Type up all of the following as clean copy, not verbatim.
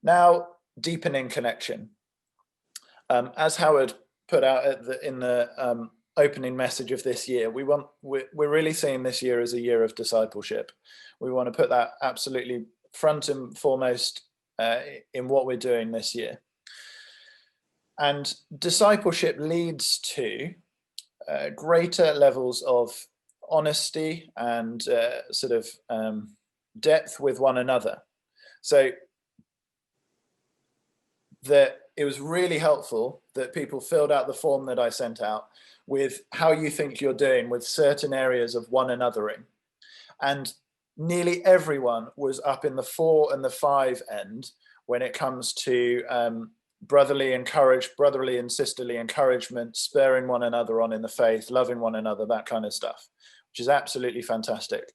Now, deepening connection. As Howard put out in the opening message of this year, we're really seeing this year as a year of discipleship. We want to put that absolutely front and foremost in what we're doing this year. And discipleship leads to greater levels of honesty and depth with one another. So that it was really helpful that people filled out the form that I sent out with how you think you're doing with certain areas of one anothering. And nearly everyone was up in the 4 and the 5 end when it comes to brotherly and sisterly encouragement, spurring one another on in the faith, loving one another, that kind of stuff, which is absolutely fantastic.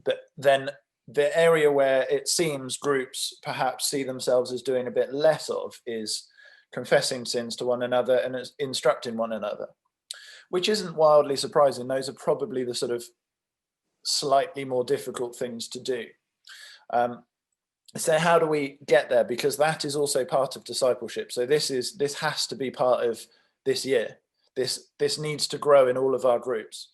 But then the area where it seems groups perhaps see themselves as doing a bit less of is confessing sins to one another and instructing one another, which isn't wildly surprising. Those are probably the sort of slightly more difficult things to do. So how do we get there? Because that is also part of discipleship. So this has to be part of this year. This needs to grow in all of our groups.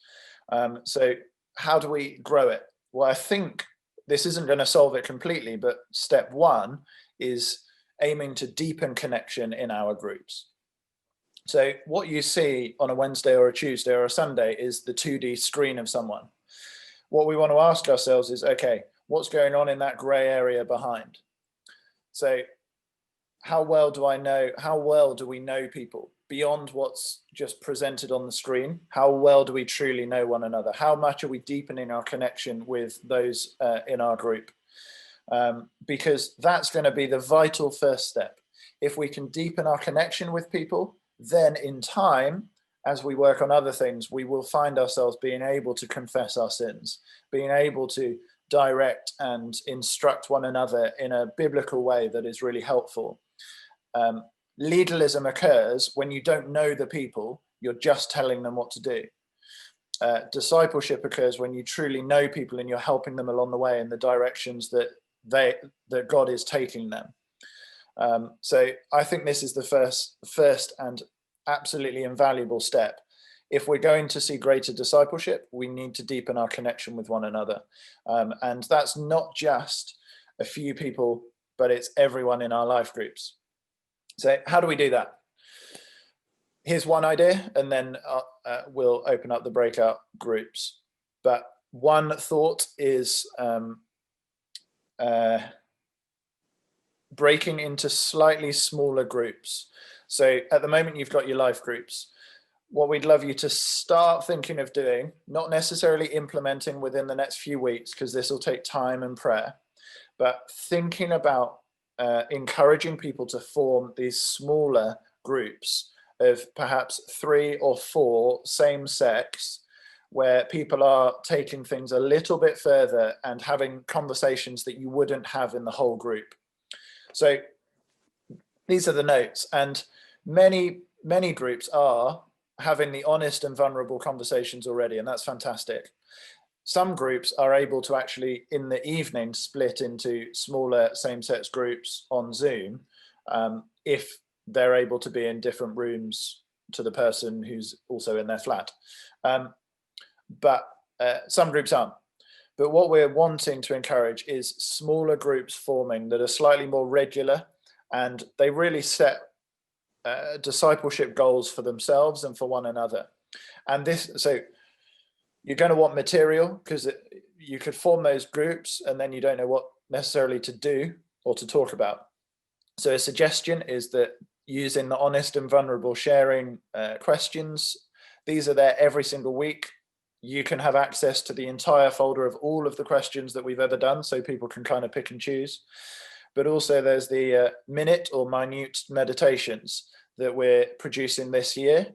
So how do we grow it? Well, I think this isn't going to solve it completely, but step 1 is aiming to deepen connection in our groups. So what you see on a Wednesday or a Tuesday or a Sunday is the 2D screen of someone. What we want to ask ourselves is, okay, what's going on in that gray area behind? So how well do we know people beyond what's just presented on the screen? How well do we truly know one another? How much are we deepening our connection with those in our group? Because that's going to be the vital first step. If we can deepen our connection with people, then in time, as we work on other things, we will find ourselves being able to confess our sins, being able to direct and instruct one another in a biblical way that is really helpful. Legalism occurs when you don't know the people, you're just telling them what to do. Discipleship occurs when you truly know people and you're helping them along the way in the directions that God is taking them. So I think this is the first and absolutely invaluable step. If we're going to see greater discipleship, we need to deepen our connection with one another. And that's not just a few people, but it's everyone in our life groups. So how do we do that? Here's one idea, and then we'll open up the breakout groups. But one thought is breaking into slightly smaller groups. So at the moment, you've got your life groups. What we'd love you to start thinking of doing, not necessarily implementing within the next few weeks, because this will take time and prayer, but thinking about encouraging people to form these smaller groups of perhaps 3 or 4 same sex, where people are taking things a little bit further and having conversations that you wouldn't have in the whole group. So these are the notes, and many groups are having the honest and vulnerable conversations already, and that's fantastic. Some groups are able to actually in the evening split into smaller same-sex groups on Zoom if they're able to be in different rooms to the person who's also in their flat. But some groups aren't. But what we're wanting to encourage is smaller groups forming that are slightly more regular, and they really set discipleship goals for themselves and for one another. And so you're going to want material, because you could form those groups and then you don't know what necessarily to do or to talk about. So a suggestion is that using the honest and vulnerable sharing questions, these are there every single week. You can have access to the entire folder of all of the questions that we've ever done, so people can kind of pick and choose. But also there's the minute or minute meditations that we're producing this year,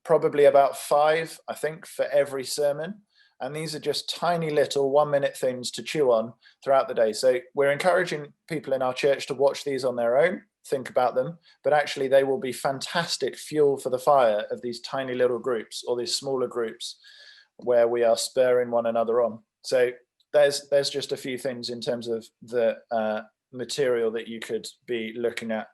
probably about 5, I think, for every sermon. And these are just tiny little 1-minute things to chew on throughout the day. So we're encouraging people in our church to watch these on their own, think about them, but actually they will be fantastic fuel for the fire of these tiny little groups or these smaller groups where we are spurring one another on. So there's just a few things in terms of the material that you could be looking at.